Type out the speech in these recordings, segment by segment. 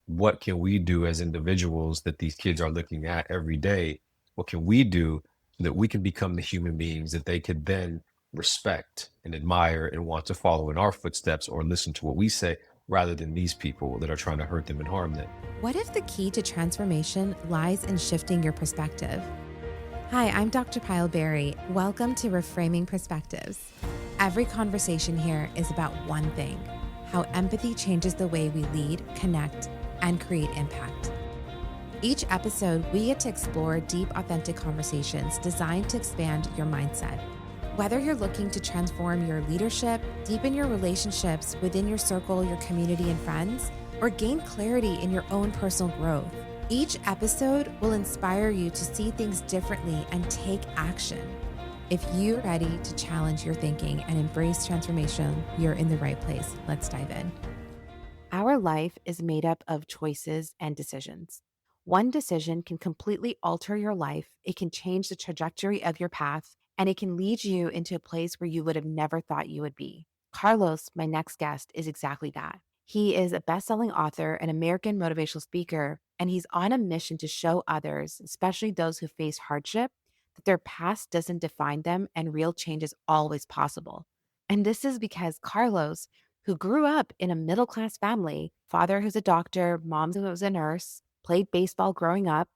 what can we do as individuals that these kids are looking at every day? What can we do so that we can become the human beings that they could then respect and admire and want to follow in our footsteps or listen to what we say rather than these people that are trying to hurt them and harm them? What if the key to transformation lies in shifting your perspective? Hi, I'm Dr. Payal Beri. Welcome to Reframing Perspectives. Every conversation here is about one thing: how empathy changes the way we lead, connect, and create impact. Each episode, we get to explore deep, authentic conversations designed to expand your mindset. Whether you're looking to transform your leadership, deepen your relationships within your circle, your community, and friends, or gain clarity in your own personal growth, each episode will inspire you to see things differently and take action. If you're ready to challenge your thinking and embrace transformation, you're in the right place. Let's dive in. Our life is made up of choices and decisions. One decision can completely alter your life. It can change the trajectory of your path, and it can lead you into a place where you would have never thought you would be. Carlos, my next guest, is exactly that. He is a best-selling author, an American motivational speaker, and he's on a mission to show others, especially those who face hardship, that their past doesn't define them and real change is always possible. And this is because Carlos, who grew up in a middle class family, father who's a doctor, mom who was a nurse, played baseball growing up,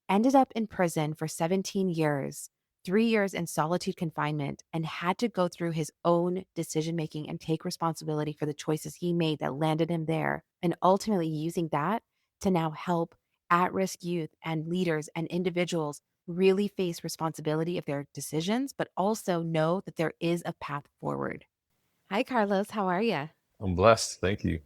ended up in prison for 17 years, 3 years in solitude confinement, and had to go through his own decision making and take responsibility for the choices he made that landed him there. And ultimately using that to now help at risk youth and leaders and individuals really face responsibility of their decisions, but also know that there is a path forward. Hi, Carlos. How are you? I'm blessed. Thank you.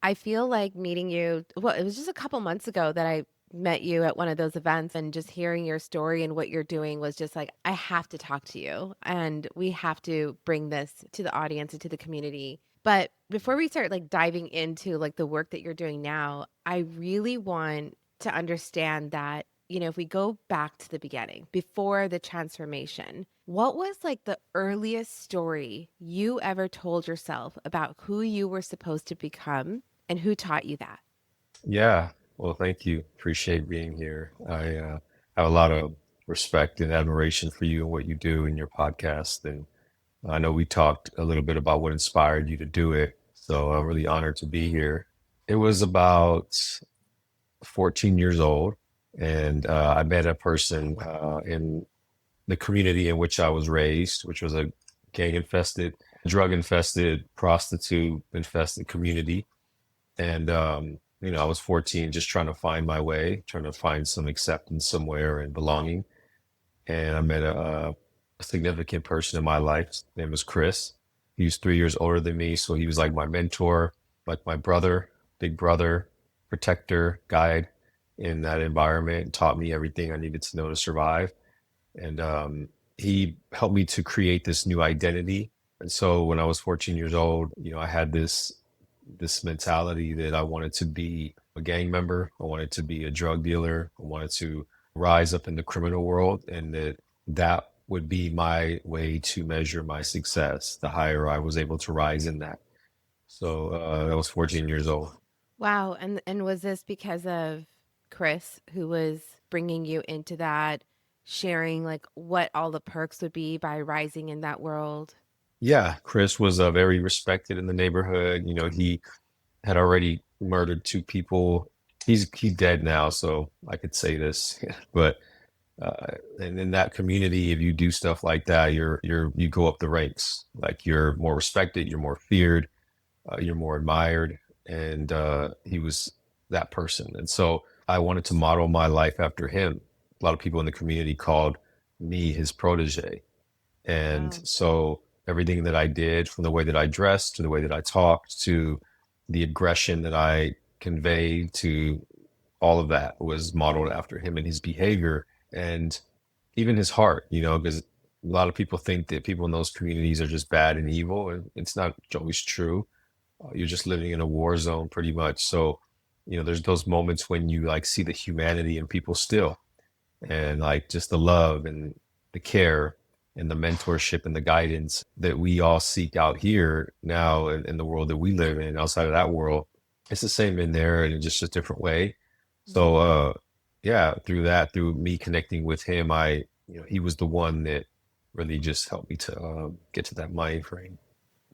I feel like meeting you, well, it was just a couple months ago that I met you at one of those events, and just hearing your story and what you're doing was just like, I have to talk to you and we have to bring this to the audience and to the community. But before we start like diving into like the work that you're doing now, I really want to understand that, if we go back to the beginning, before the transformation, what was like the earliest story you ever told yourself about who you were supposed to become, and who taught you that? Yeah. Well, thank you. Appreciate being here. I have a lot of respect and admiration for you and what you do in your podcast. And I know we talked a little bit about what inspired you to do it. So I'm really honored to be here. It was about 14 years old, and I met a person in the community in which I was raised, which was a gang infested, drug infested, prostitute infested community. And, I was 14, just trying to find my way, trying to find some acceptance somewhere and belonging. And I met a significant person in my life. His name was Chris. He was 3 years older than me. So he was like my mentor, like my brother, big brother, protector, guide in that environment, and taught me everything I needed to know to survive. And he helped me to create this new identity. And so when I was 14 years old, I had this mentality that I wanted to be a gang member. I wanted to be a drug dealer. I wanted to rise up in the criminal world, and that would be my way to measure my success. The higher I was able to rise in that. So I was 14 years old. Wow. And was this because of Chris, who was bringing you into that, sharing like what all the perks would be by rising in that world? Yeah, Chris was very respected in the neighborhood. He had already murdered two people. He's dead now, so I could say this. But and in that community, if you do stuff like that, you go up the ranks. Like you're more respected, you're more feared, you're more admired, and he was that person. And so I wanted to model my life after him. A lot of people in the community called me his protege. And Wow. so everything that I did, from the way that I dressed to the way that I talked to the aggression that I conveyed to all of that, was modeled after him and his behavior and even his heart, because a lot of people think that people in those communities are just bad and evil, and it's not always true. You're just living in a war zone pretty much. So, there's those moments when you like see the humanity in people still, and like just the love and the care and the mentorship and the guidance that we all seek out here now in the world that we live in. Outside of that world, It's the same in there and just a different way. So Mhm. yeah, through that, through me connecting with him, he was the one that really just helped me to get to that mind frame.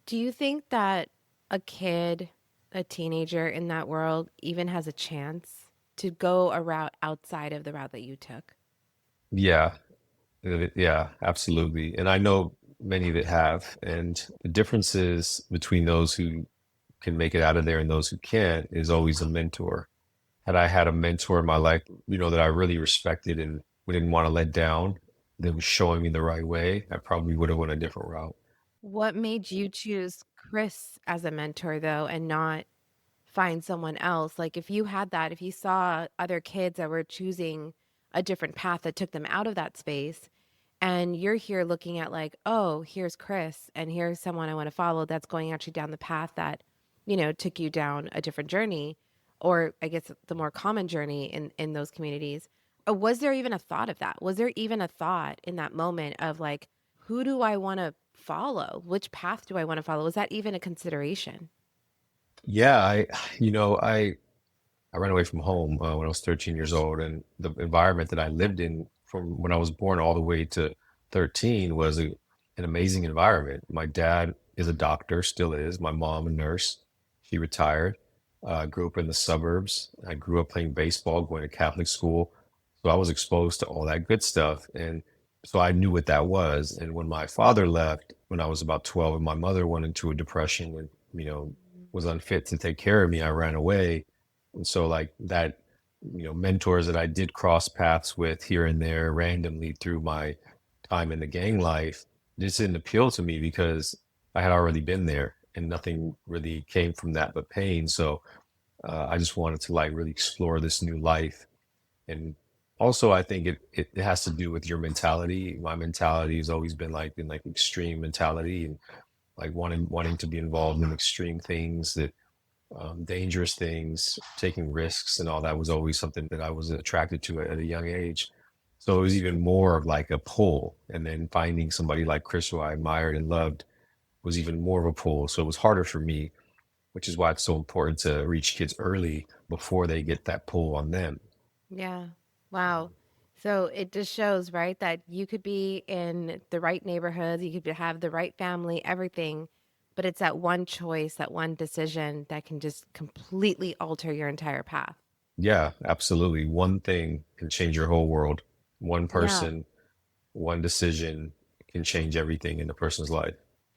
Do you think that a kid, a teenager in that world even has a chance to go a route outside of the route that you took? Yeah, yeah, absolutely. And I know many that have. And the differences between those who can make it out of there and those who can't is always a mentor. Had I had a mentor in my life, that I really respected and didn't want to let down, that was showing me the right way, I probably would have went a different route. What made you choose Chris as a mentor, though, and not find someone else? Like, if you had that, if you saw other kids that were choosing a different path that took them out of that space, and you're here looking at, like, oh, here's Chris, and here's someone I want to follow that's going actually down the path that, took you down a different journey, or I guess the more common journey in those communities. Was there even a thought of that? Was there even a thought in that moment of like, who do I want to follow? Which path do I want to follow? Was that even a consideration? Yeah, I ran away from home when I was 13 years old, and the environment that I lived in from when I was born all the way to 13 was an amazing environment. My dad is a doctor, still is. My mom, a nurse. She retired. Grew up in the suburbs. I grew up playing baseball, going to Catholic school. So I was exposed to all that good stuff. And so I knew what that was. And when my father left when I was about 12 and my mother went into a depression and, was unfit to take care of me, I ran away. And so like that, mentors that I did cross paths with here and there randomly through my time in the gang life just didn't appeal to me because I had already been there and nothing really came from that but pain. So I just wanted to like really explore this new life. And also I think it has to do with your mentality. My mentality has always been like in like extreme mentality and like wanting to be involved in extreme things that dangerous things, taking risks, and all that was always something that I was attracted to at a young age. So it was even more of like a pull. And then finding somebody like Chris, who I admired and loved, was even more of a pull. So it was harder for me, which is why it's so important to reach kids early before they get that pull on them. Yeah. Wow. So it just shows, right, that you could be in the right neighborhoods, you could have the right family, everything, but it's that one choice, that one decision that can just completely alter your entire path. Yeah, absolutely. One thing can change your whole world. One Yeah. person, one decision can change everything in a person's life.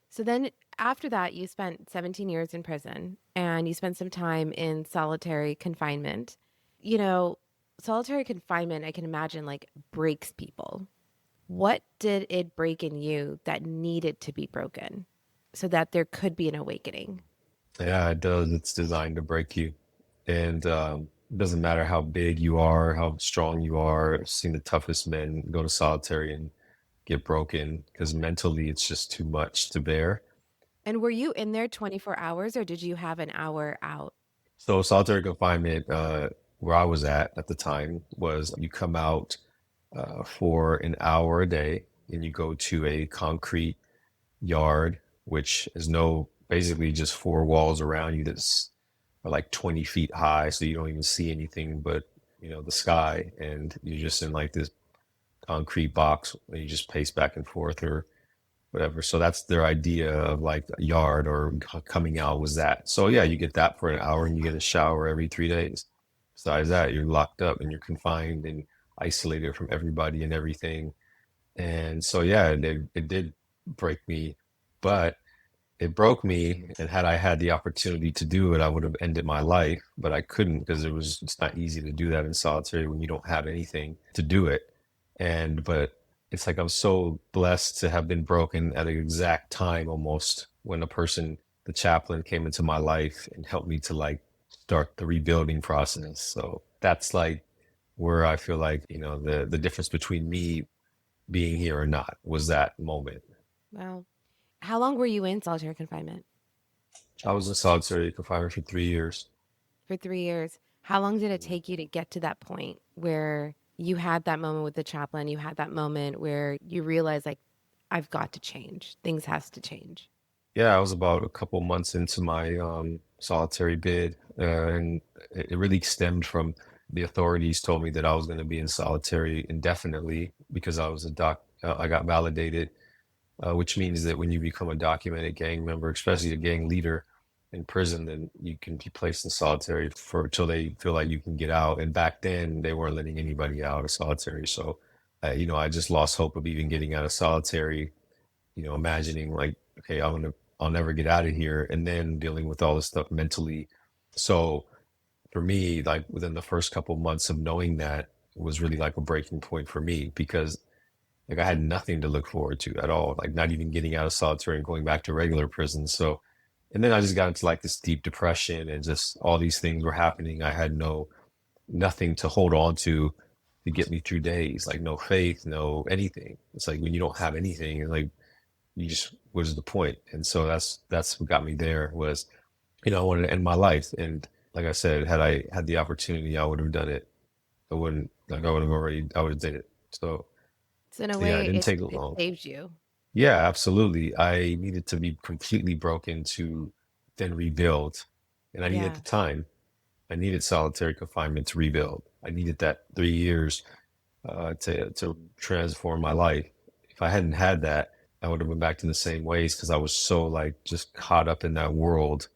So then after that, you spent 17 years in prison and you spent some time in solitary confinement. You know, solitary confinement, I can imagine, like breaks people. What did it break in you that needed to be broken so that there could be an awakening? Yeah, it does. It's designed to break you. And it doesn't matter how big you are, how strong you are. I've seen the toughest men go to solitary and get broken because mentally it's just too much to bear. And were you in there 24 hours or did you have an hour out? So solitary confinement, where I was at the time, was you come out for an hour a day and you go to a concrete yard, which is basically just four walls around you that's are like 20 feet high. So you don't even see anything but, the sky. And you're just in like this concrete box and you just pace back and forth or whatever. So that's their idea of like a yard or coming out was that. So yeah, you get that for an hour and you get a shower every 3 days. Besides that, you're locked up and you're confined and isolated from everybody and everything. And so yeah, it did break me, but it broke me. And had I had the opportunity to do it, I would have ended my life, but I couldn't because it's not easy to do that in solitary when you don't have anything to do it. But it's like I'm so blessed to have been broken at an exact time almost when the chaplain came into my life and helped me to like start the rebuilding process. So that's like where I feel like, the difference between me being here or not was that moment. Wow. How long were you in solitary confinement? I was in solitary confinement for 3 years. For 3 years. How long did it take you to get to that point where you had that moment with the chaplain? You had that moment where you realized, like, I've got to change. Things has to change. Yeah, I was about a couple months into my solitary bid, and it really stemmed from the authorities told me that I was going to be in solitary indefinitely because I was a doc. I got validated, which means that when you become a documented gang member, especially a gang leader in prison, then you can be placed in solitary for until they feel like you can get out. And back then, they weren't letting anybody out of solitary. So, I just lost hope of even getting out of solitary. Imagining like, okay, I'll never get out of here, and then dealing with all this stuff mentally. So for me, like within the first couple months of knowing that was really like a breaking point for me because like I had nothing to look forward to at all, like not even getting out of solitary and going back to regular prison. So, and then I just got into like this deep depression and just all these things were happening. I had nothing to hold on to get me through days, like no faith, no anything. It's like when you don't have anything, like you just, what is the point? And so that's what got me there was, I wanted to end my life. And like I said, had I had the opportunity, I would have done it. I would have did it. So So in a yeah, it way, didn't it take it long. saved you. Yeah, absolutely. I needed to be completely broken to then rebuild. And I needed Yeah. the time. I needed solitary confinement to rebuild. I needed that 3 years to transform my life. If I hadn't had that, I would have been back to the same ways because I was so like just caught up in that world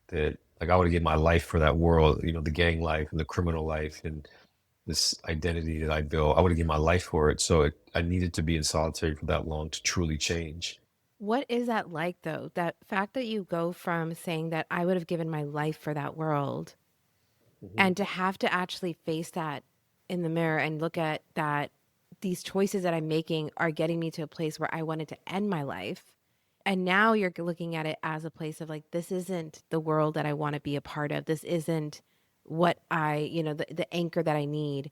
that like I would have given my life for that world, the gang life and the criminal life and this identity that I built. I would have given my life for it. So I needed to be in solitary for that long to truly change. What is that like though? That fact that you go from saying that I would have given my life for that world Mhm. and to have to actually face that in the mirror and look at that these choices that I'm making are getting me to a place where I wanted to end my life. And now you're looking at it as a place of like, this isn't the world that I want to be a part of. This isn't what the anchor that I need.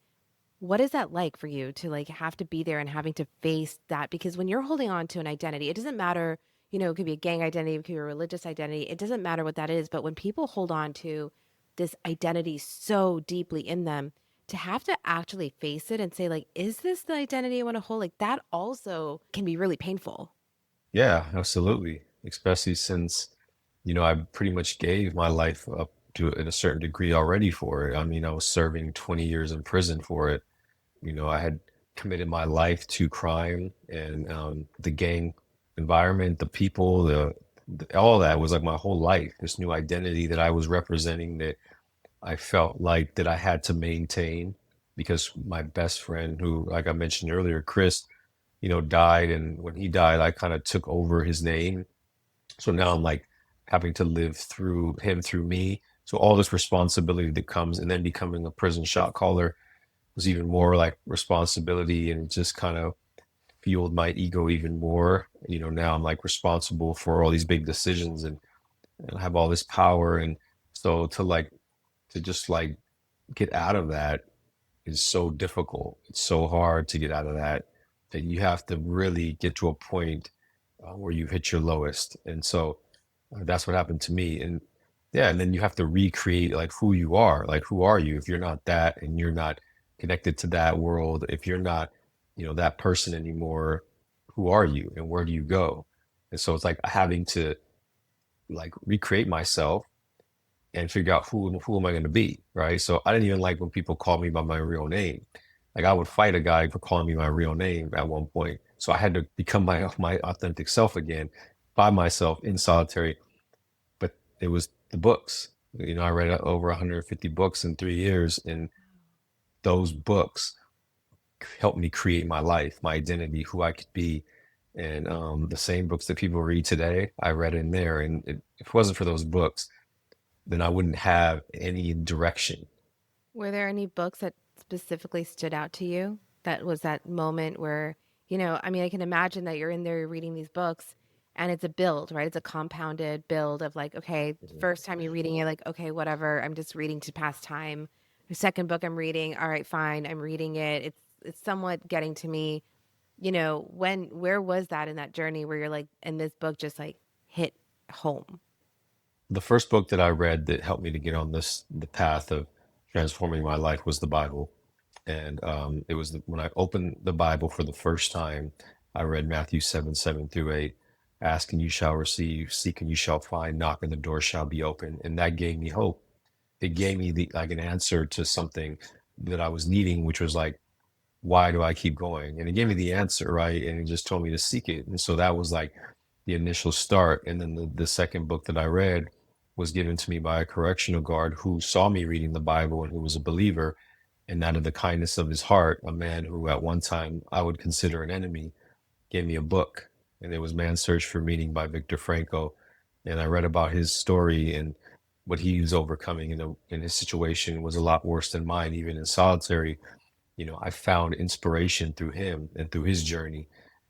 What is that like for you to like have to be there and having to face that? Because when you're holding on to an identity, it doesn't matter, it could be a gang identity, it could be a religious identity. It doesn't matter what that is. But when people hold on to this identity so deeply in them, to have to actually face it and say, like, is this the identity I want to hold? Like that also can be really painful. Yeah, absolutely. Especially since, I pretty much gave my life up to in a certain degree already for it. I mean, I was serving 20 years in prison for it. I had committed my life to crime and the gang environment, the people, all that was like my whole life. This new identity that I was representing that I felt like that I had to maintain because my best friend, who, like I mentioned earlier, Chris, died. And when he died, I kind of took over his name. So now I'm like having to live through him, through me. So all this responsibility that comes, and then becoming a prison shot caller was even more like responsibility, and it just kind of fueled my ego even more. Now I'm like responsible for all these big decisions and I have all this power. And so to just like get out of that is so difficult. It's so hard to get out of that that you have to really get to a point where you hit your lowest. And so that's what happened to me. And yeah, and then you have to recreate like who you are. Like, who are you if you're not that and you're not connected to that world? If you're not, that person anymore, who are you and where do you go? And so it's like having to like recreate myself and figure out who am I going to be, right? So I didn't even like when people called me by my real name. Like I would fight a guy for calling me my real name at one point. So I had to become my authentic self again by myself in solitary. But it was the books. I read over 150 books in 3 years, and those books helped me create my life, my identity, who I could be. And the same books that people read today, I read in there. And if it wasn't for those books, then I wouldn't have any direction. Were there any books that specifically stood out to you? That was that moment where, I mean, I can imagine that you're in there, you're reading these books and it's a build, right? It's a compounded build of like, okay, Mhm. first time you're reading it, like, okay, whatever, I'm just reading to pass time. The second book I'm reading, all right, fine, I'm reading it. It's somewhat getting to me. Where was that in that journey where you're like, and this book just like hit home? The first book that I read that helped me to get on the path of transforming my life was the Bible. And it was when I opened the Bible for the first time, I read Matthew 7, 7 through 8. ask and you shall receive, seek and you shall find, knock and the door shall be open. And that gave me hope. It gave me the like an answer to something that I was needing, which was like, why do I keep going? And it gave me the answer, right? And it just told me to seek it. And so that was like the initial start. And then the second book that I read was given to me by a correctional guard who saw me reading the Bible and who was a believer. And out of the kindness of his heart, a man who at one time I would consider an enemy gave me a book. And it was Man's Search for Meaning by Viktor Frankl. And I read about his story and what he was overcoming in his situation was a lot worse than mine, even in solitary. I found inspiration through him and through his journey,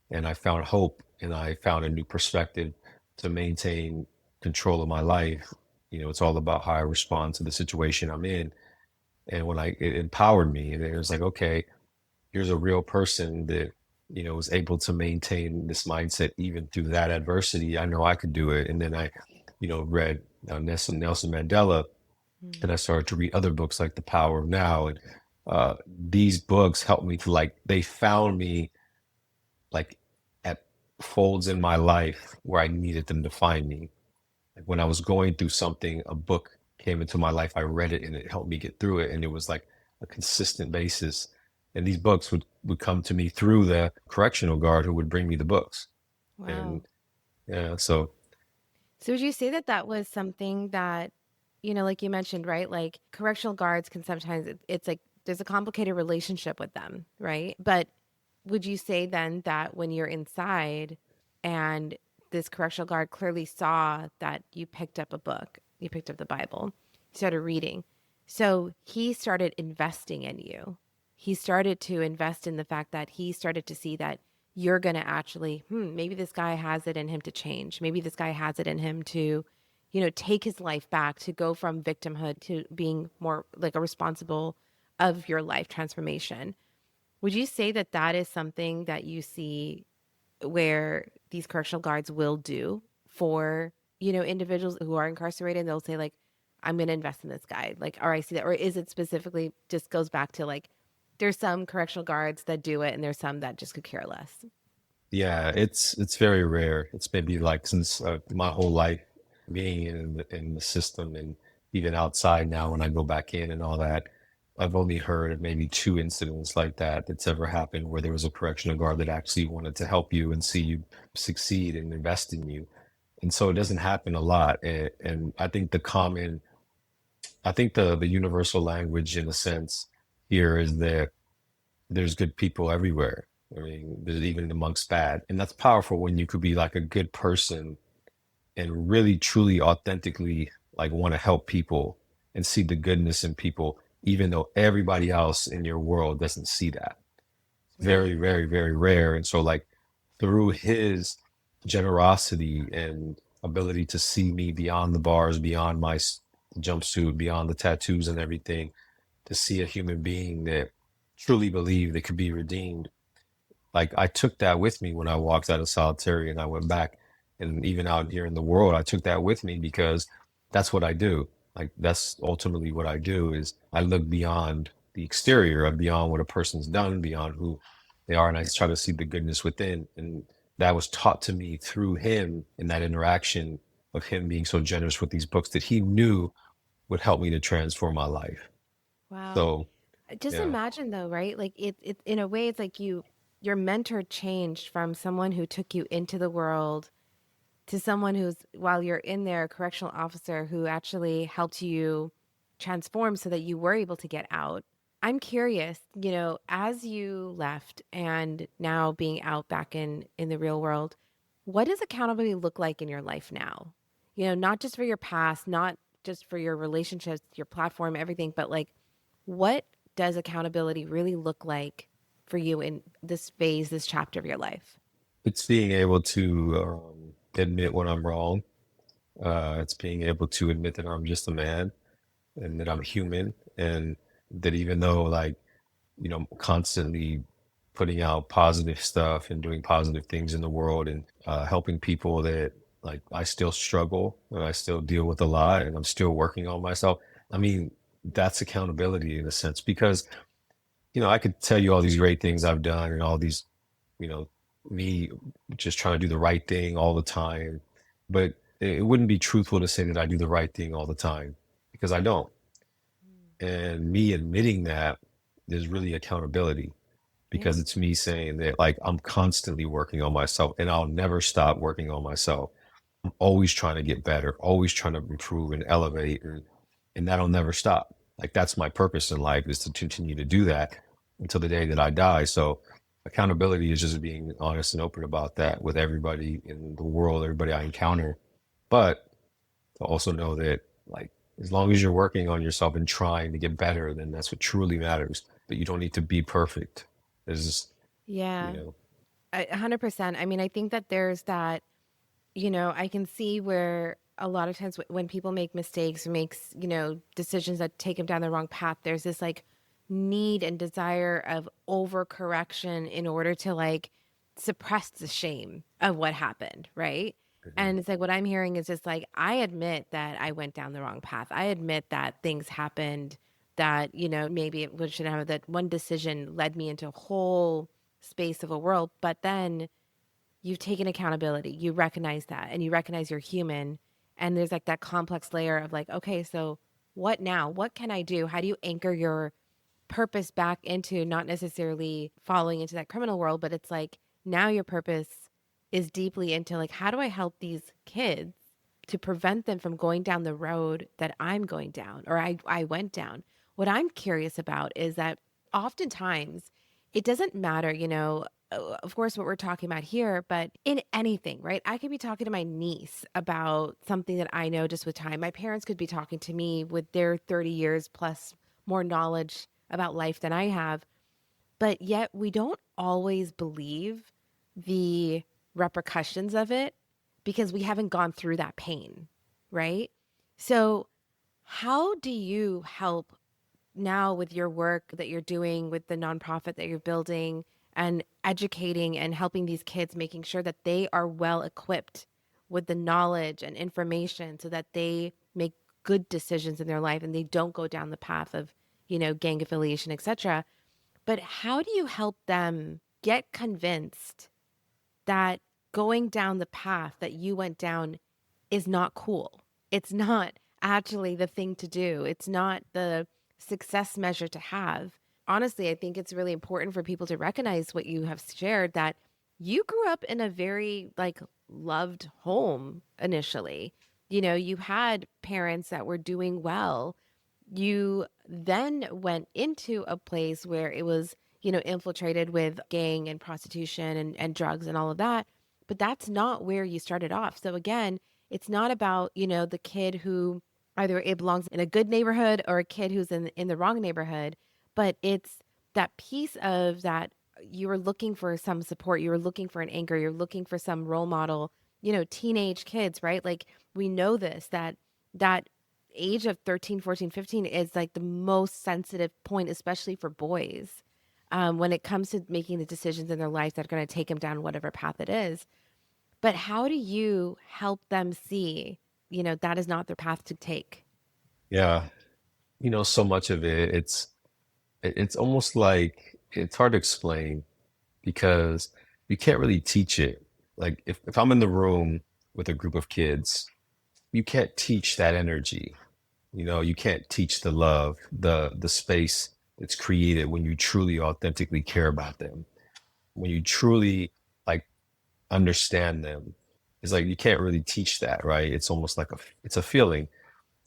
and I found hope and I found a new perspective to maintain control of my life. It's all about how I respond to the situation I'm in. And it empowered me, and it was like, okay, here's a real person that, was able to maintain this mindset even through that adversity. I know I could do it. And then I, read Nelson Mandela, Mm. and I started to read other books like The Power of Now. And these books helped me to like, they found me like at folds in my life where I needed them to find me. Like when I was going through something, a book came into my life, I read it and it helped me get through it. And it was like a consistent basis. And these books would come to me through the correctional guard who would bring me the books. Wow. And yeah, so So would you say that that was something that, like you mentioned, right? Like correctional guards can sometimes, it's like there's a complicated relationship with them, right? But would you say then that when you're inside and this correctional guard clearly saw that you picked up a book, you picked up the Bible, you started reading. So he started investing in you. He started to invest in the fact that he started to see that you're going to actually, maybe this guy has it in him to change. Maybe this guy has it in him to, take his life back, to go from victimhood to being more like a responsible of your life transformation. Would you say that that is something that you see where these correctional guards will do for, individuals who are incarcerated? They'll say like, I'm going to invest in this guy. Like, or I see that. Or is it specifically just goes back to like, there's some correctional guards that do it and there's some that just could care less. yeah, it's very rare. It's maybe like since my whole life being in the system and even outside now when I go back in and all that, I've only heard of maybe two incidents like that that's ever happened where there was a correctional guard that actually wanted to help you and see you succeed and invest in you. And so it doesn't happen a lot. And I think the universal language in a sense here is that there's good people everywhere. I mean, there's even amongst bad. And that's powerful when you could be like a good person and really, truly, authentically like want to help people and see the goodness in people, even though everybody else in your world doesn't see that. Right. Very, very, very rare. And so, like, through his generosity and ability to see me beyond the bars, beyond my jumpsuit, beyond the tattoos and everything, to see a human being that truly believed that could be redeemed, like I took that with me when I walked out of solitary and I went back, and even out here in the world, I took that with me because that's what I do. Like that's ultimately what I do is I look beyond the exterior and beyond what a person's done, beyond who they are, and I try to see the goodness within. And that was taught to me through him in that interaction of him being so generous with these books that he knew would help me to transform my life. Wow. So Just yeah. imagine though, right? Like it in a way, it's like your mentor changed from someone who took you into the world to someone who's, while you're in there, a correctional officer who actually helped you transform so that you were able to get out. I'm curious, as you left and now being out back in the real world, what does accountability look like in your life now? Not just for your past, not just for your relationships, your platform, everything, but like what does accountability really look like for you in this phase, this chapter of your life? It's being able to admit when I'm wrong. It's being able to admit that I'm just a man and that I'm human, and that even though, like, constantly putting out positive stuff and doing positive things in the world and helping people, that like I still struggle and I still deal with a lot and I'm still working on myself. I mean, that's accountability in a sense because, I could tell you all these great things I've done and all these, you know, me just trying to do the right thing all the time. But it wouldn't be truthful to say that I do the right thing all the time because I don't. And me admitting that is really accountability Yeah. because it's me saying that like I'm constantly working on myself and I'll never stop working on myself. I'm always trying to get better, always trying to improve and elevate, and that'll never stop. Like that's my purpose in life is to continue to do that until the day that I die. So accountability is just being honest and open about that with everybody in the world, everybody I encounter. But to also know that like as long as you're working on yourself and trying to get better, then that's what truly matters. But you don't need to be perfect. There's just, you Yeah, know, 100%. I mean, I think that there's that, I can see where a lot of times when people make mistakes or makes, decisions that take them down the wrong path, there's this like need and desire of overcorrection in order to like suppress the shame of what happened, right? mhm. And it's like what I'm hearing is just like, I admit that I went down the wrong path. I admit that things happened that, maybe it should have that one decision led me into a whole space of a world. But then you've taken accountability. You recognize that and you recognize you're human. And there's like that complex layer of like, okay, so what now? What can I do? How do you anchor your purpose back into not necessarily falling into that criminal world, but it's like now your purpose is deeply into like, how do I help these kids to prevent them from going down the road that I'm going down or I went down? What I'm curious about is that oftentimes it doesn't matter, of course, what we're talking about here, but in anything, right? I could be talking to my niece about something that I know just with time. My parents could be talking to me with their 30 years plus more knowledge about life than I have, but yet we don't always believe the repercussions of it because we haven't gone through that pain, right? So, how do you help now with your work that you're doing with the nonprofit that you're building and educating and helping these kids, making sure that they are well equipped with the knowledge and information so that they make good decisions in their life and they don't go down the path of, gang affiliation, etc. But how do you help them get convinced that going down the path that you went down is not cool? It's not actually the thing to do. It's not the success measure to have. Honestly, I think it's really important for people to recognize what you have shared that you grew up in a very like loved home initially. You had parents that were doing well. You then went into a place where it was, infiltrated with gang and prostitution and drugs and all of that. But that's not where you started off. So again, it's not about, the kid who either it belongs in a good neighborhood or a kid who's in the wrong neighborhood, but it's that piece of that you were looking for some support, you were looking for an anchor, you're looking for some role model, teenage kids, right? Like we know this that age of 13, 14, 15 is like the most sensitive point, especially for boys, when it comes to making the decisions in their life that are going to take them down whatever path it is. But how do you help them see, that is not their path to take? Yeah, so much of it, it's almost like it's hard to explain because you can't really teach it. Like if I'm in the room with a group of kids, you can't teach that energy. You can't teach the love, the space that's created when you truly authentically care about them, when you truly like understand them. It's like you can't really teach that, right? It's almost like it's a feeling.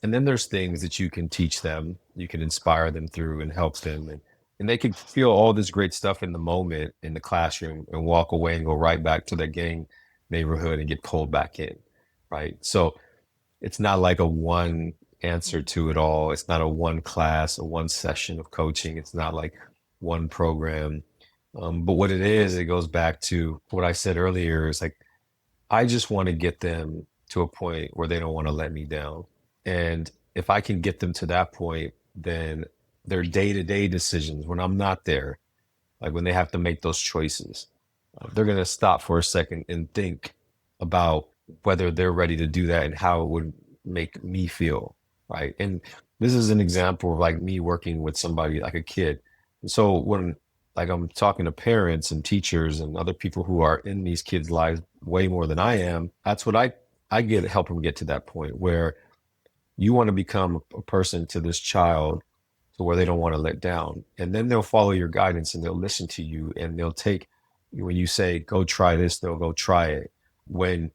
And then there's things that you can teach them, you can inspire them through and help them. And they can feel all this great stuff in the moment in the classroom and walk away and go right back to their gang neighborhood and get pulled back in, right? So it's not like a one answer to it all. It's not a one class, a one session of coaching. It's not like one program. But what it is, it goes back to what I said earlier. Is like I just want to get them to a point where they don't want to let me down. And if I can get them to that point, then their day-to-day decisions when I'm not there, like when they have to make those choices, they're going to stop for a second and think about whether they're ready to do that and how it would make me feel, right? And this is an example of like me working with somebody like a kid. So when like I'm talking to parents and teachers and other people who are in these kids' lives way more than I am. That's what I get help them get to that point where you want to become a person to this child to where they don't want to let down. And then they'll follow your guidance and they'll listen to you and they'll take when you say go try this, they'll go try it. When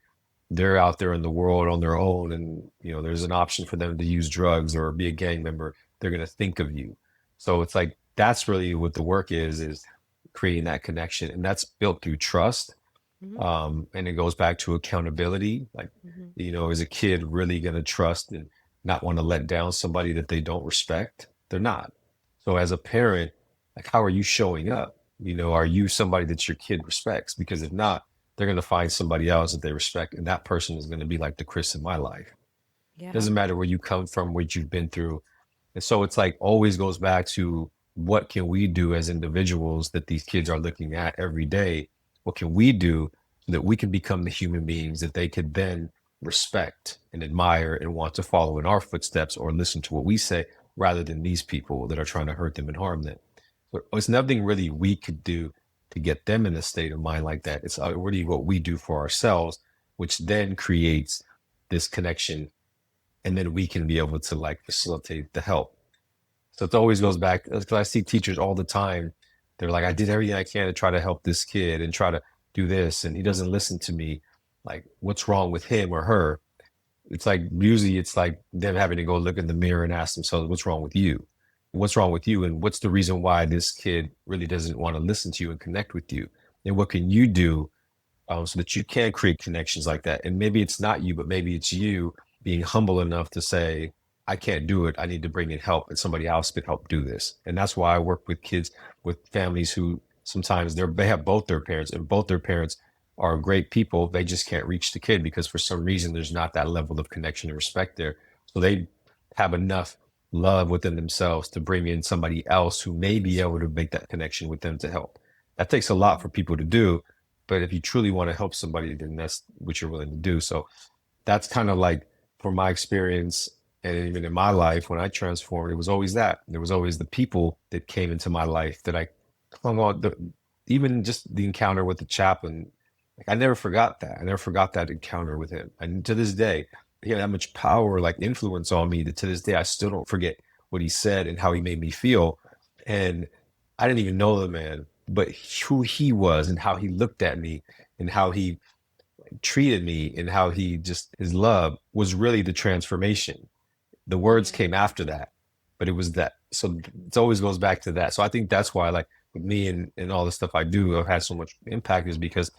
they're out there in the world on their own and there's an option for them to use drugs or be a gang member, they're going to think of you. So it's like that's really what the work is creating that connection, and that's built through trust. Mm-hmm. And it goes back to accountability. Like, Mm-hmm. is a kid really going to trust and not want to let down somebody that they don't respect? They're not. So as a parent, like, how are you showing up? Are you somebody that your kid respects? Because if not, they're going to find somebody else that they respect. And that person is going to be like the Chris in my life. Yeah. Doesn't matter where you come from, what you've been through. And so it's like always goes back to what can we do as individuals that these kids are looking at every day? What can we do so that we can become the human beings that they could then respect and admire and want to follow in our footsteps or listen to what we say rather than these people that are trying to hurt them and harm them? So it's nothing really we could do to get them in a state of mind like that. It's already what we do for ourselves, which then creates this connection, and then we can be able to like facilitate the help. So it always goes back because I see teachers all the time. They're like, I did everything I can to try to help this kid and try to do this, and he doesn't listen to me. Like, what's wrong with him or her? It's like usually it's like them having to go look in the mirror and ask themselves, what's wrong with you? What's wrong with you? And what's the reason why this kid really doesn't want to listen to you and connect with you? And what can you do so that you can create connections like that? And maybe it's not you, but maybe it's you being humble enough to say, I can't do it. I need to bring in help, and somebody else could help do this. And that's why I work with kids, with families who sometimes they have both their parents, and both their parents are great people. They just can't reach the kid because for some reason there's not that level of connection and respect there. So they have enough love within themselves to bring in somebody else who may be able to make that connection with them to help. That takes a lot for people to do, but if you truly want to help somebody, then that's what you're willing to do. So that's kind of like, from my experience and even in my life, when I transformed, it was always that. There was always the people that came into my life that I hung on. Even just the encounter with the chaplain, like I never forgot that. I never forgot that encounter with him. And to this day, he had that much power, like influence on me that to this day, I still don't forget what he said and how he made me feel. And I didn't even know the man, but who he was and how he looked at me and how he treated me and how he just, his love was really the transformation. The words Yeah. came after that, but it was that. So it always goes back to that. So I think that's why, like, with me and all the stuff I do, I've had so much impact is because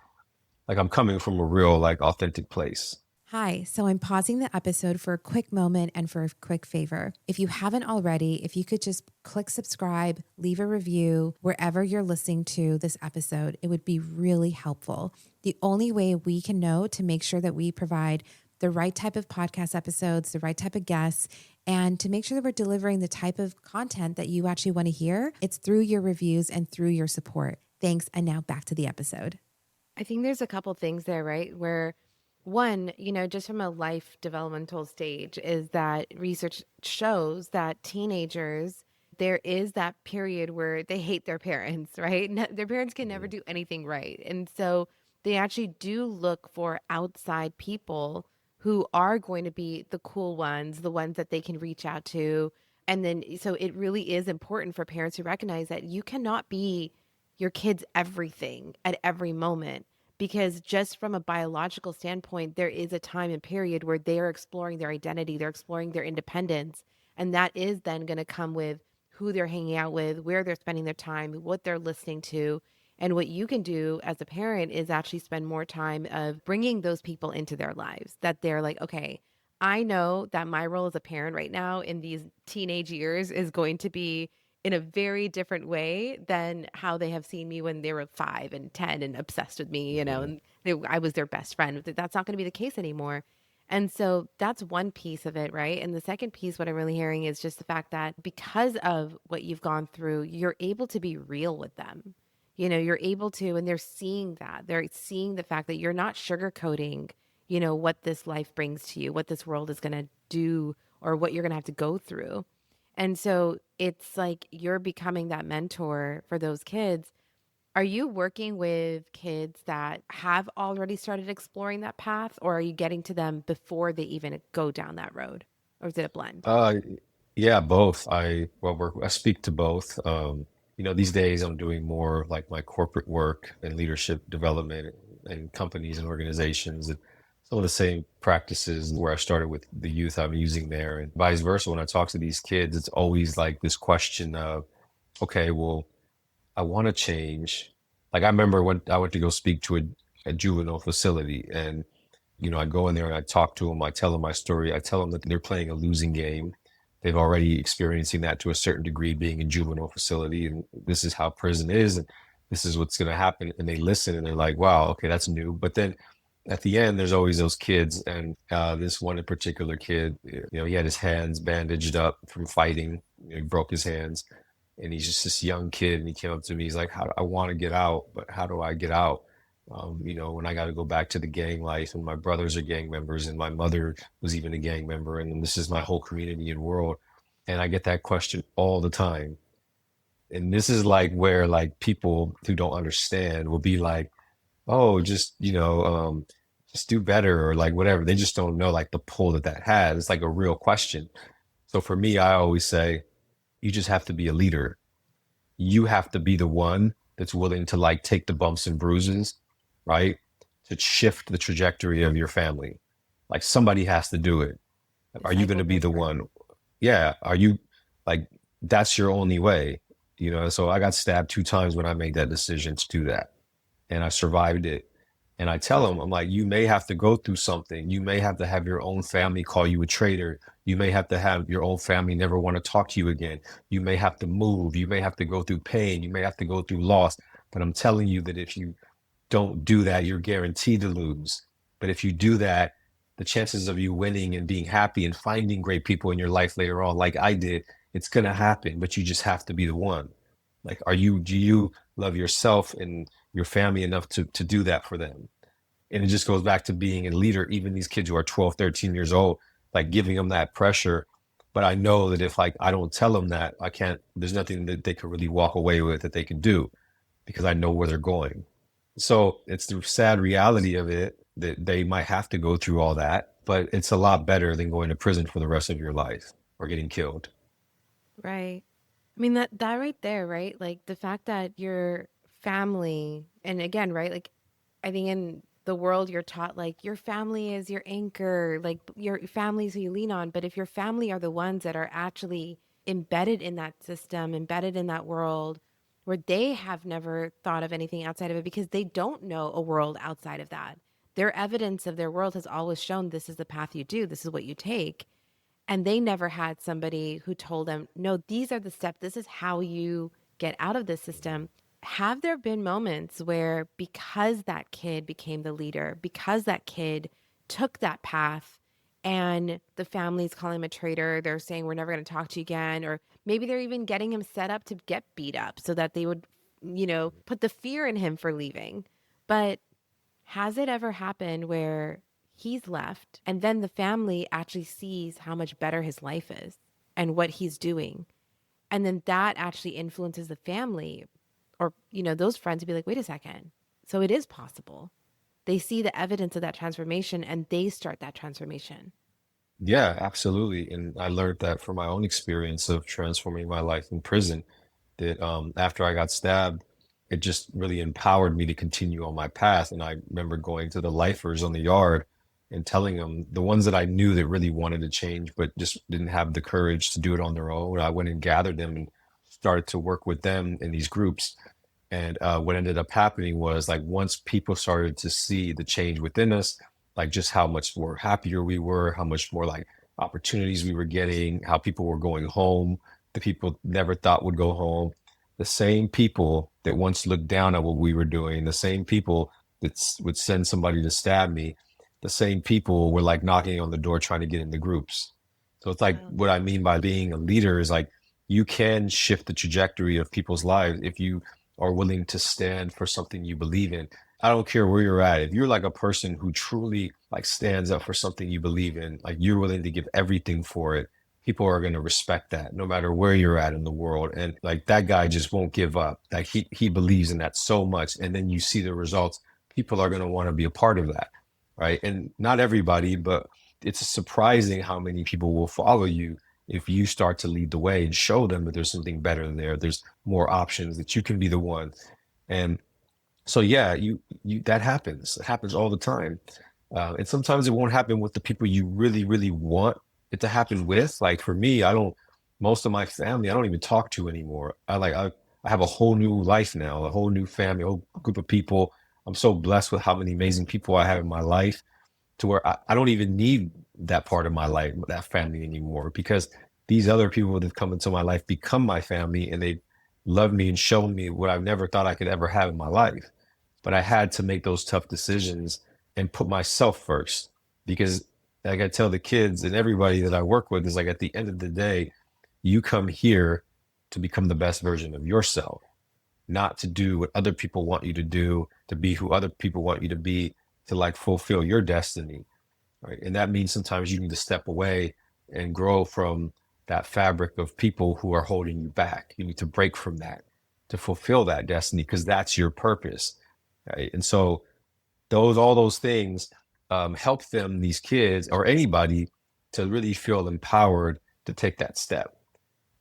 like I'm coming from a real, like, authentic place. Hi, so I'm pausing the episode for a quick moment and for a quick favor. If you haven't already, if you could just click subscribe, leave a review wherever you're listening to this episode, it would be really helpful. The only way we can know to make sure that we provide the right type of podcast episodes, the right type of guests, and to make sure that we're delivering the type of content that you actually want to hear, it's through your reviews and through your support. Thanks. And now back to the episode. I think there's a couple things there, right? Where one, just from a life developmental stage, is that research shows that teenagers, there is that period where they hate their parents, right? Their parents can never Mhm. do anything right. And so they actually do look for outside people who are going to be the cool ones, the ones that they can reach out to. And then, so it really is important for parents to recognize that you cannot be your kids everything at every moment, because just from a biological standpoint, there is a time and period where they are exploring their identity, they're exploring their independence. And that is then going to come with who they're hanging out with, where they're spending their time, what they're listening to. And what you can do as a parent is actually spend more time of bringing those people into their lives, that they're like, okay, I know that my role as a parent right now in these teenage years is going to be in a very different way than how they have seen me when they were 5 and 10 and obsessed with me, Mhm. and I was their best friend. That's not going to be the case anymore. And so that's one piece of it, right? And the second piece, what I'm really hearing is just the fact that because of what you've gone through, you're able to be real with them. You're able to, and they're seeing that. They're seeing the fact that you're not sugarcoating, what this life brings to you, what this world is going to do, or what you're going to have to go through. And so it's like you're becoming that mentor for those kids. Are you working with kids that have already started exploring that path, or are you getting to them before they even go down that road? Or is it a blend? Uh, yeah, both. I speak to both. These days I'm doing more like my corporate work and leadership development and companies and organizations, and some of the same practices where I started with the youth I'm using there, and vice versa. When I talk to these kids, it's always like this question of, okay, well, I want to change. Like I remember when I went to go speak to a juvenile facility, and I go in there and I talk to them. I tell them my story. I tell them that they're playing a losing game. They've already experiencing that to a certain degree, being in juvenile facility, and this is how prison is, and this is what's going to happen. And they listen, and they're like, "Wow, okay, that's new." But then at the end, there's always those kids, and this one in particular kid, he had his hands bandaged up from fighting. He broke his hands, and he's just this young kid, and he came up to me. He's like, "How I want to get out, but how do I get out? When I got to go back to the gang life, and my brothers are gang members, and my mother was even a gang member, and this is my whole community and world." And I get that question all the time. And this is like where like people who don't understand will be like, "Oh, just do better," or like whatever. They just don't know like the pull that has. It's like a real question. So for me, I always say, you just have to be a leader. You have to be the one that's willing to like take the bumps and bruises, right? To shift the trajectory of your family. Like somebody has to do it. The Are you going cycle to be the breaker. one? Yeah. Are you like, that's your only way, So I got stabbed 2 times when I made that decision to do that, and I survived it. And I tell them, I'm like, you may have to go through something. You may have to have your own family call you a traitor. You may have to have your own family never want to talk to you again. You may have to move. You may have to go through pain. You may have to go through loss. But I'm telling you that if you don't do that, you're guaranteed to lose. But if you do that, the chances of you winning and being happy and finding great people in your life later on, like I did, it's going to happen. But you just have to be the one. Like, do you love yourself and your family enough to do that for them? And it just goes back to being a leader, even these kids who are 12, 13 years old, like giving them that pressure. But I know that if like I don't tell them that, I can't, there's nothing that they could really walk away with that they can do, because I know where they're going. So it's the sad reality of it that they might have to go through all that, but it's a lot better than going to prison for the rest of your life or getting killed. Right. I mean that right there, right? Like the fact that your family, and again, right? Like I think in the world you're taught like your family is your anchor, like your family is who you lean on. But if your family are the ones that are actually embedded in that system, embedded in that world where they have never thought of anything outside of it because they don't know a world outside of that. Their evidence of their world has always shown this is the path you do, this is what you take, and they never had somebody who told them, no, these are the steps, this is how you get out of this system. Have there been moments where, because that kid became the leader, because that kid took that path, and the family's calling him a traitor, they're saying, we're never going to talk to you again, or maybe they're even getting him set up to get beat up so that they would, put the fear in him for leaving? But has it ever happened where he's left and then the family actually sees how much better his life is and what he's doing? And then that actually influences the family or, those friends to be like, wait a second. So it is possible. They see the evidence of that transformation and they start that transformation. Yeah, absolutely. And I learned that from my own experience of transforming my life in prison, that after I got stabbed, it just really empowered me to continue on my path. And I remember going to the lifers on the yard and telling them, the ones that I knew that really wanted to change, but just didn't have the courage to do it on their own. I went and gathered them and started to work with them in these groups. And what ended up happening was like once people started to see the change within us, like just how much more happier we were, how much more like opportunities we were getting, how people were going home, the people never thought would go home. The same people that once looked down at what we were doing, the same people that would send somebody to stab me, the same people were like knocking on the door trying to get in the groups. So it's like Wow. what I mean by being a leader is like you can shift the trajectory of people's lives if you are willing to stand for something you believe in. I don't care where you're at. If you're like a person who truly like stands up for something you believe in, like you're willing to give everything for it, people are going to respect that no matter where you're at in the world. And like that guy just won't give up. Like he believes in that so much. And then you see the results. People are going to want to be a part of that. Right. And not everybody, but it's surprising how many people will follow you if you start to lead the way and show them that there's something better there. There's more options, that you can be the one. And so yeah, you that happens. It happens all the time. And sometimes it won't happen with the people you really, really want it to happen with. Like for me, I don't, most of my family, I don't even talk to anymore. I have a whole new life now, a whole new family, a whole group of people. I'm so blessed with how many amazing people I have in my life, to where I don't even need that part of my life, that family anymore, because these other people that have come into my life become my family, and they love me and show me what I've never thought I could ever have in my life. But I had to make those tough decisions and put myself first, because like I tell the kids and everybody that I work with is like, at the end of the day, you come here to become the best version of yourself, not to do what other people want you to do, to be who other people want you to be, to like fulfill your destiny. Right. And that means sometimes you need to step away and grow from that fabric of people who are holding you back. You need to break from that to fulfill that destiny, because that's your purpose. Right. And so all those things help them, these kids or anybody, to really feel empowered to take that step,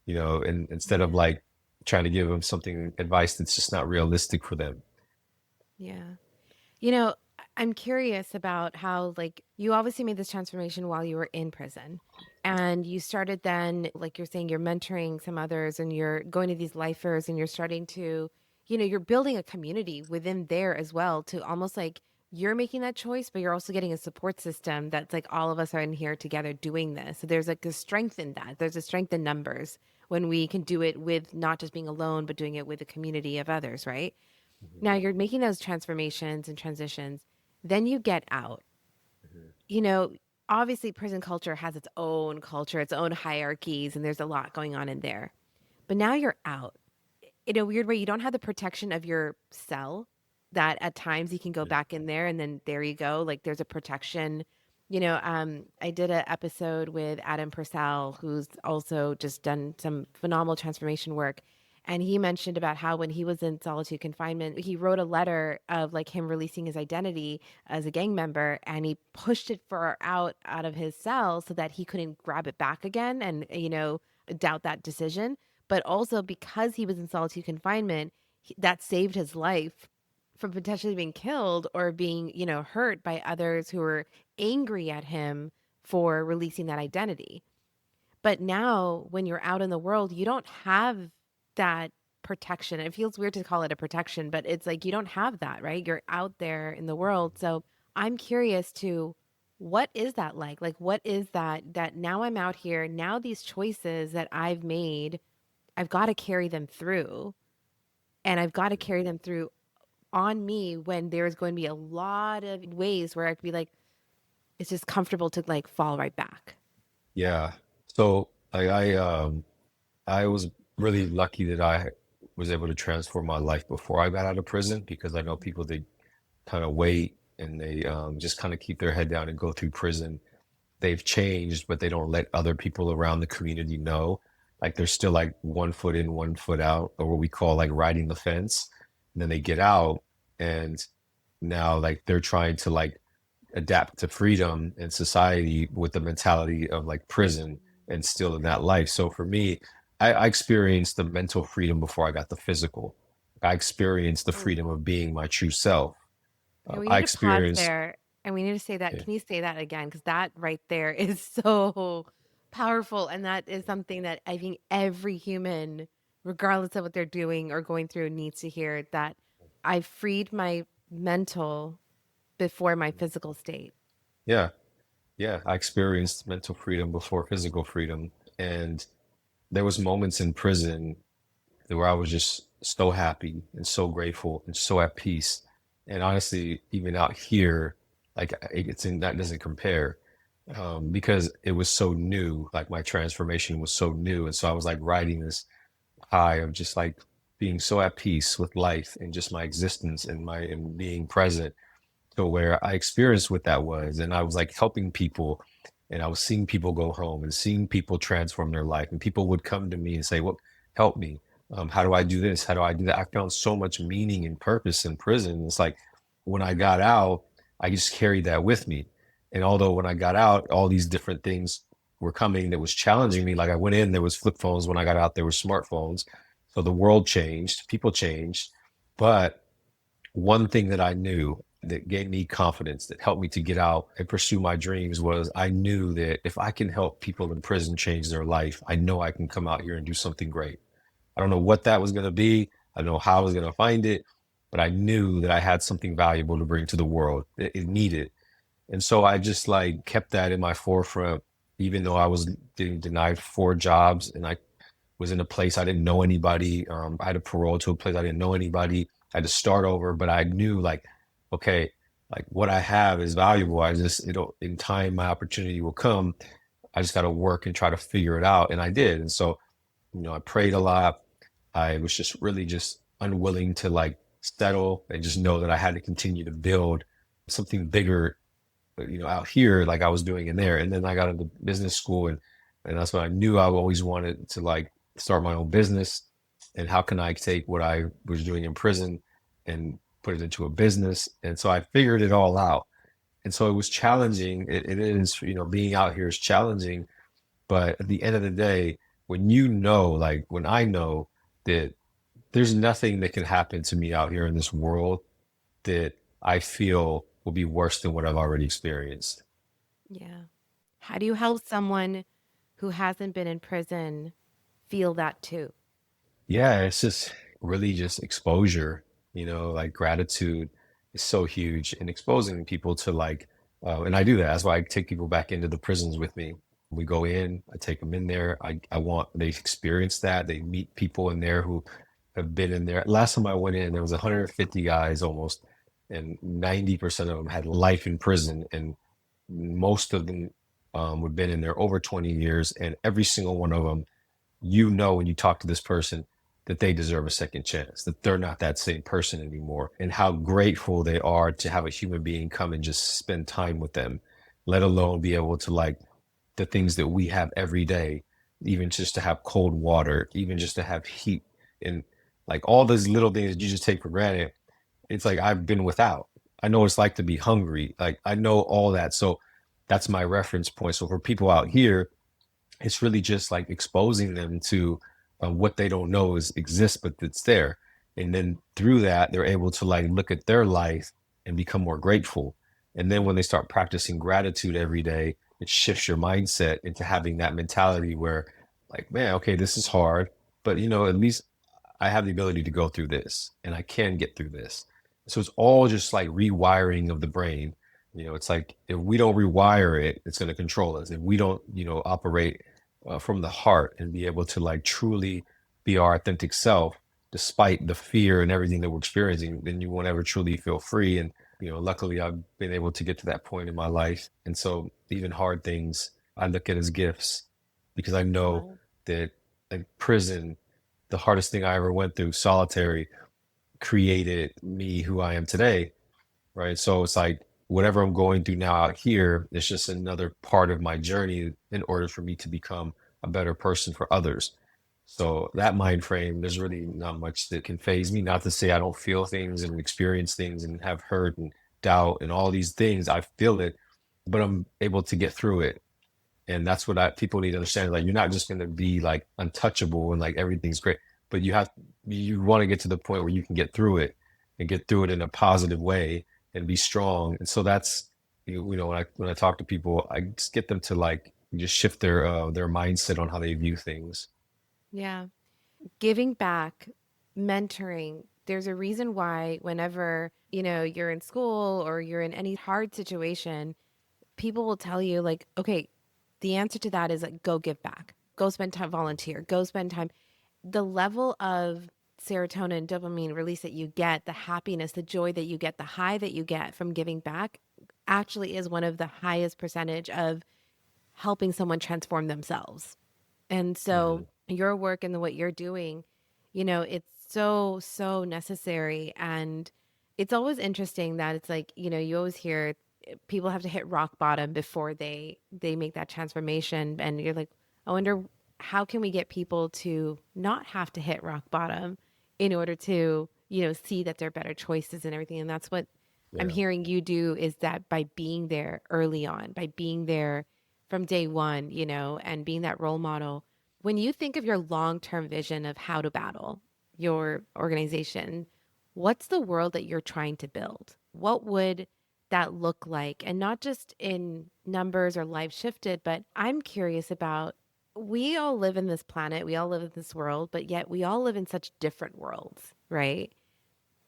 and instead of Yeah. like trying to give them something advice that's just not realistic for them. Yeah. You know, I'm curious about how, like, you obviously made this transformation while you were in prison. And you started then, like you're saying, you're mentoring some others and you're going to these lifers and you're starting to, you're building a community within there as well, to almost like you're making that choice, but you're also getting a support system that's like all of us are in here together doing this. So there's like a strength in that. There's a strength in numbers when we can do it with not just being alone, but doing it with a community of others, right? Mhm, Now you're making those transformations and transitions. Then you get out. mhm, You know, Obviously, prison culture has its own culture, its own hierarchies, and there's a lot going on in there. But now you're out. In a weird way, you don't have the protection of your cell that at times you can go mhm, back in there and then there you go. Like there's a protection. I did an episode with Adam Purcell, who's also just done some phenomenal transformation work. And he mentioned about how when he was in solitude confinement, he wrote a letter of like him releasing his identity as a gang member, and he pushed it far out of his cell so that he couldn't grab it back again and, doubt that decision. But also because he was in solitude confinement, that saved his life from potentially being killed or being, hurt by others who were angry at him for releasing that identity. But now, when you're out in the world, you don't have that protection. It feels weird to call it a protection, but it's like you don't have that, right? You're out there in the world. So I'm curious to, what is that like? Like, what is that now I'm out here, now these choices that I've made, I've got to carry them through, and I've got to mhm. carry them through on me when there's going to be a lot of ways where I could be like, it's just comfortable to like fall right back. Yeah. So I was really lucky that I was able to transform my life before I got out of prison, because I know people, they kind of wait and they just kind of keep their head down and go through prison. They've changed, but they don't let other people around the community know. Like they're still like 1 foot in, 1 foot out, or what we call like riding the fence. And then they get out, and now like they're trying to like adapt to freedom and society with the mentality of like prison, and still in that life. So for me, I experienced the mental freedom before I got the physical. I experienced the Oh, freedom of being my true self. okay, we I need to pause experienced, there and we need to say that. yeah, Can you say that again? Because that right there is so powerful. And that is something that I think every human, regardless of what they're doing or going through, needs to hear, that I freed my mental before my physical state. yeah, yeah. I experienced mental freedom before physical freedom, and there was moments in prison where I was just so happy and so grateful and so at peace. And honestly, even out here, like it's in that doesn't compare, because it was so new. Like my transformation was so new, and so I was like riding this high of just like being so at peace with life and just my existence and being present, to where I experienced what that was, and I was like helping people. And I was seeing people go home and seeing people transform their life. And people would come to me and say, "What, help me? How do I do this? How do I do that?" I found so much meaning and purpose in prison. It's like when I got out, I just carried that with me. And although when I got out, all these different things were coming that was challenging me. Like I went in, there was flip phones. When I got out, there were smartphones. So the world changed, people changed. But one thing that I knew that gave me confidence, that helped me to get out and pursue my dreams, was I knew that if I can help people in prison change their life, I know I can come out here and do something great. I don't know what that was going to be. I don't know how I was going to find it, but I knew that I had something valuable to bring to the world. It needed. And so I just like kept that in my forefront, even though I was getting denied 4 jobs and I was in a place I didn't know anybody. I had a parole to a place I didn't know anybody. I had to start over, but I knew like, okay, like what I have is valuable. I just, in time, my opportunity will come. I just got to work and try to figure it out. And I did. And so, I prayed a lot. I was just really just unwilling to like settle and just know that I had to continue to build something bigger, out here like I was doing in there. And then I got into business school, and that's when I knew I always wanted to like start my own business. And how can I take what I was doing in prison and put it into a business? And so I figured it all out. And so it was challenging. It is, being out here is challenging. But at the end of the day, when like when I know that there's nothing that can happen to me out here in this world that I feel will be worse than what I've already experienced. Yeah. How do you help someone who hasn't been in prison feel that too? Yeah, it's just really just exposure, like gratitude is so huge, and exposing people to like, and I do that. That's why I take people back into the prisons with me. We go in, I take them in there. I want they experience that. They meet people in there who have been in there. Last time I went in, there was 150 guys almost, and 90% of them had life in prison, and most of them would been in there over 20 years, and every single one of them, when you talk to this person, that they deserve a second chance, that they're not that same person anymore, and how grateful they are to have a human being come and just spend time with them, let alone be able to like the things that we have every day, even just to have cold water, even just to have heat, and like all those little things that you just take for granted. It's like I've been without. I know what it's like to be hungry. Like I know all that. So that's my reference point. So for people out here, it's really just like exposing them to what they don't know is exists, but it's there. And then through that, they're able to like look at their life and become more grateful. And then when they start practicing gratitude every day, it shifts your mindset into having that mentality where, like, man, okay, this is hard, but at least I have the ability to go through this and I can get through this. So it's all just like rewiring of the brain. It's like if we don't rewire it, it's going to control us. If we don't, operate from the heart and be able to like truly be our authentic self, despite the fear and everything that we're experiencing, then you won't ever truly feel free. And, luckily I've been able to get to that point in my life. And so even hard things I look at as gifts, because I know Wow. that like prison, the hardest thing I ever went through, solitary, created me who I am today. Right. So it's like whatever I'm going through now out here, it's just another part of my journey in order for me to become a better person for others. So that mind frame, there's really not much that can phase me. Not to say I don't feel things and experience things and have hurt and doubt and all these things. I feel it, but I'm able to get through it. And that's what people need to understand. Like, you're not just going to be like untouchable and like everything's great, but you want to get to the point where you can get through it and get through it in a positive way and be strong. And so that's, when I talk to people, I just get them to like just shift their mindset on how they view things. Yeah. Giving back, mentoring, there's a reason why whenever, you're in school or you're in any hard situation, people will tell you like, okay, the answer to that is like, go give back, go spend time, volunteer, go spend time. The level of serotonin, dopamine release that you get, the happiness, the joy that you get, the high that you get from giving back actually is one of the highest percentage of helping someone transform themselves. And so Mhm. your work and what you're doing, it's so necessary. And it's always interesting that it's like, you always hear people have to hit rock bottom before they make that transformation. And you're like, I wonder, how can we get people to not have to hit rock bottom in order to, see that there are better choices and everything. And that's what I'm Yeah. hearing you do, is that by being there early on, by being there from day one, and being that role model. When you think of your long-term vision of how to battle your organization, what's the world that you're trying to build? What would that look like? And not just in numbers or life shifted, but I'm curious about, we all live in this planet, we all live in this world, but yet we all live in such different worlds, right?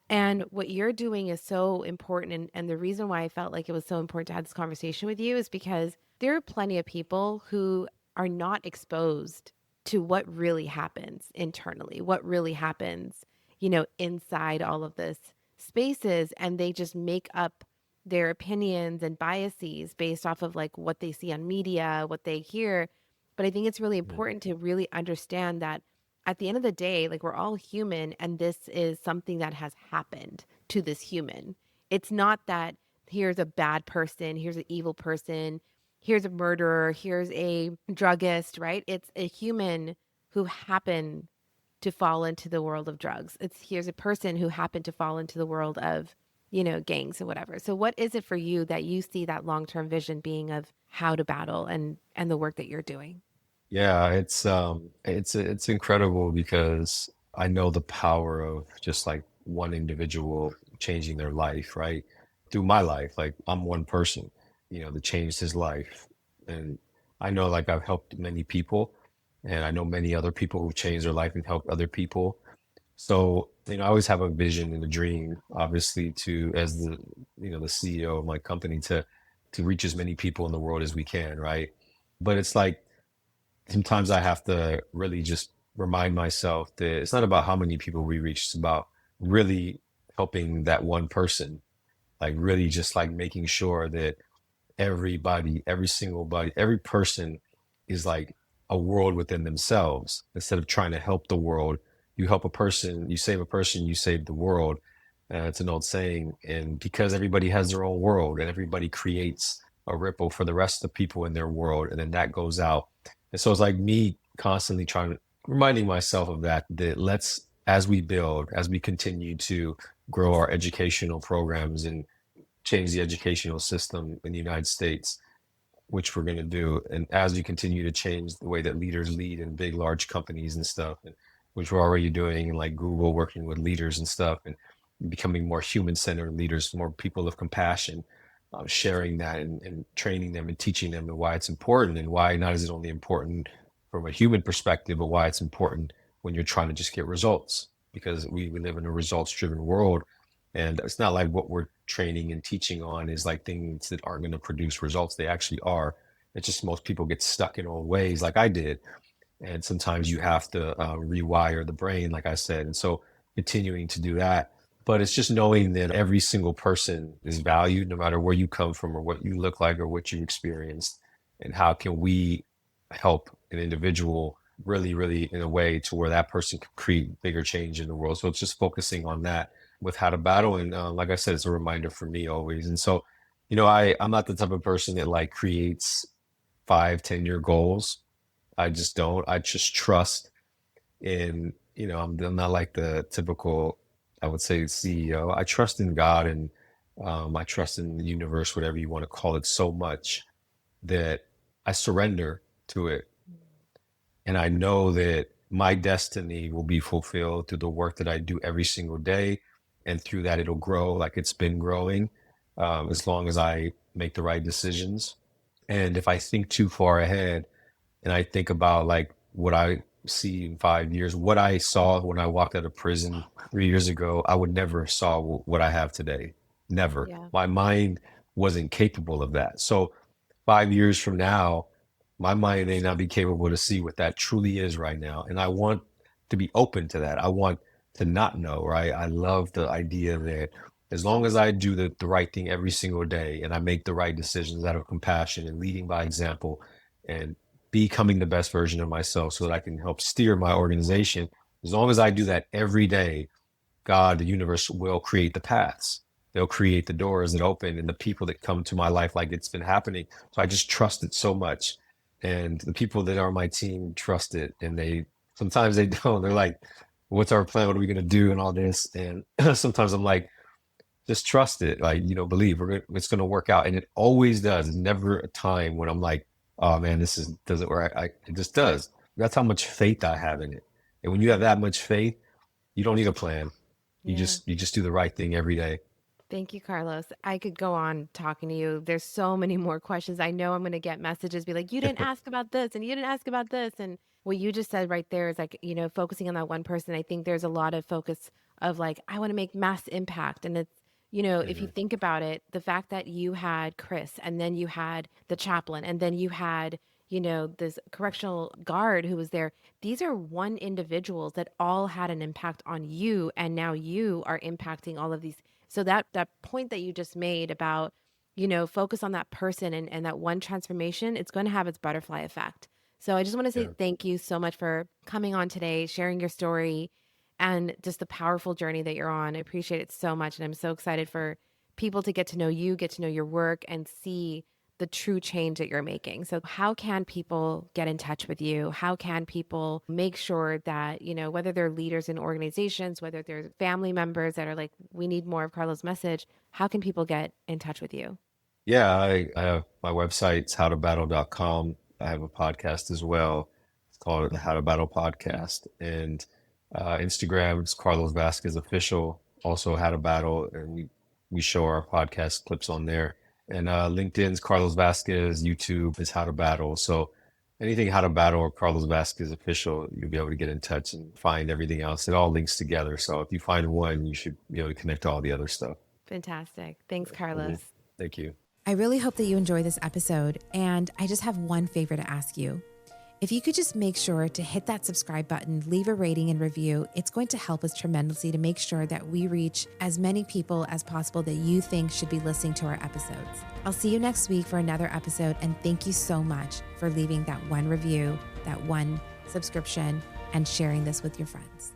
And what you're doing is so important. And the reason why I felt like it was so important to have this conversation with you is because there are plenty of people who are not exposed to what really happens internally, what really happens, inside all of this spaces. And they just make up their opinions and biases based off of like what they see on media, what they hear. But I think it's really Mm. important to really understand that at the end of the day, like, we're all human, and this is something that has happened to this human. It's not that here's a bad person, here's an evil person, here's a murderer, here's a druggist, right? It's a human who happened to fall into the world of drugs. It's here's a person who happened to fall into the world of, gangs or whatever. So what is it for you that you see that long-term vision being of how to battle and the work that you're doing? Yeah, it's incredible because I know the power of just like one individual changing their life, right? Through my life, like I'm one person, that changed his life. And I know like I've helped many people, and I know many other people who've changed their life and helped other people. So, I always have a vision and a dream, obviously, as the CEO of my company, to reach as many people in the world as we can, right? But it's like sometimes I have to really just remind myself that it's not about how many people we reach, it's about really helping that one person, like really just like making sure that everybody, every single body, every person is like a world within themselves. Instead of trying to help the world, you help a person, you save a person, you save the world. It's an old saying. And because everybody has their own world and everybody creates a ripple for the rest of the people in their world, and then that goes out. And so it's like me constantly reminding myself of that let's, as we build, as we continue to grow our educational programs and change the educational system in the United States, which we're going to do. And as we continue to change the way that leaders lead in big, large companies and stuff, and which we're already doing, like Google working with leaders and stuff, and becoming more human-centered leaders, more people of compassion, sharing that and training them and teaching them and why it's important, and why not is it only important from a human perspective, but why it's important when you're trying to just get results, because we live in a results-driven world. And it's not like what we're training and teaching on is like things that aren't going to produce results. They actually are. It's just most people get stuck in old ways like I did. And sometimes you have to rewire the brain, like I said. And so continuing to do that. But it's just knowing that every single person is valued, no matter where you come from or what you look like or what you experienced. And how can we help an individual really, really in a way to where that person can create bigger change in the world. So it's just focusing on that with how to battle. And like I said, it's a reminder for me always. And so, I'm not the type of person that like creates 5, 10 year goals. I just don't. I just trust in, I'm not like the typical, I would say, CEO. I trust in God, and I trust in the universe, whatever you want to call it, so much that I surrender to it. And I know that my destiny will be fulfilled through the work that I do every single day. And through that, it'll grow like it's been growing, as long as I make the right decisions. And if I think too far ahead and I think about like what I see in 5 years, what I saw when I walked out of prison 3 years ago, I would never saw what I have today. Never. Yeah. My mind wasn't capable of that. So 5 years from now, my mind may not be capable to see what that truly is right now. And I want to be open to that. I want to not know, right? I love the idea that as long as I do the right thing every single day and I make the right decisions out of compassion and leading by example and becoming the best version of myself so that I can help steer my organization, as long as I do that every day, God, the universe will create the paths. they'll create the doors that open and the people that come to my life, like it's been happening. So I just trust it so much. And the people that are on my team trust it. And sometimes they don't. They're like, what's our plan? What are we going to do? And all this. And sometimes I'm like, just trust it. Like, believe it's going to work out. And it always does. There's never a time when I'm like, oh man, doesn't work. It just does. That's how much faith I have in it. And when you have that much faith, you don't need a plan. Yeah. You just do the right thing every day. Thank you, Carlos. I could go on talking to you. There's so many more questions. I know I'm going to get messages be like, you didn't ask about this and you didn't ask about this. And what you just said right there is like, focusing on that one person. I think there's a lot of focus of like, I want to make mass impact. And it's, if you Hmm. think about it, the fact that you had Chris and then you had the chaplain and then you had, this correctional guard who was there. These are one individuals that all had an impact on you. And now you are impacting all of these. So that point that you just made about, focus on that person and that one transformation, it's going to have its butterfly effect. So I just want to say Yeah. thank you so much for coming on today, sharing your story and just the powerful journey that you're on. I appreciate it so much. And I'm so excited for people to get to know you, get to know your work and see the true change that you're making. So how can people get in touch with you? How can people make sure that, whether they're leaders in organizations, whether they're family members that are like, we need more of Carlos' message, how can people get in touch with you? Yeah, I have my website's howtobattle.com. I have a podcast as well. It's called the How to Battle Podcast. And Instagram is Carlos Vasquez Official, also How to Battle. And we show our podcast clips on there. And LinkedIn's Carlos Vasquez, YouTube is How to Battle. So anything How to Battle or Carlos Vasquez Official, you'll be able to get in touch and find everything else. It all links together. So if you find one, you should be able to connect to all the other stuff. Fantastic. Thanks, Mhm. Carlos. Thank you. I really hope that you enjoy this episode. And I just have one favor to ask you. If you could just make sure to hit that subscribe button, leave a rating and review, it's going to help us tremendously to make sure that we reach as many people as possible that you think should be listening to our episodes. I'll see you next week for another episode. And thank you so much for leaving that one review, that one subscription, and sharing this with your friends.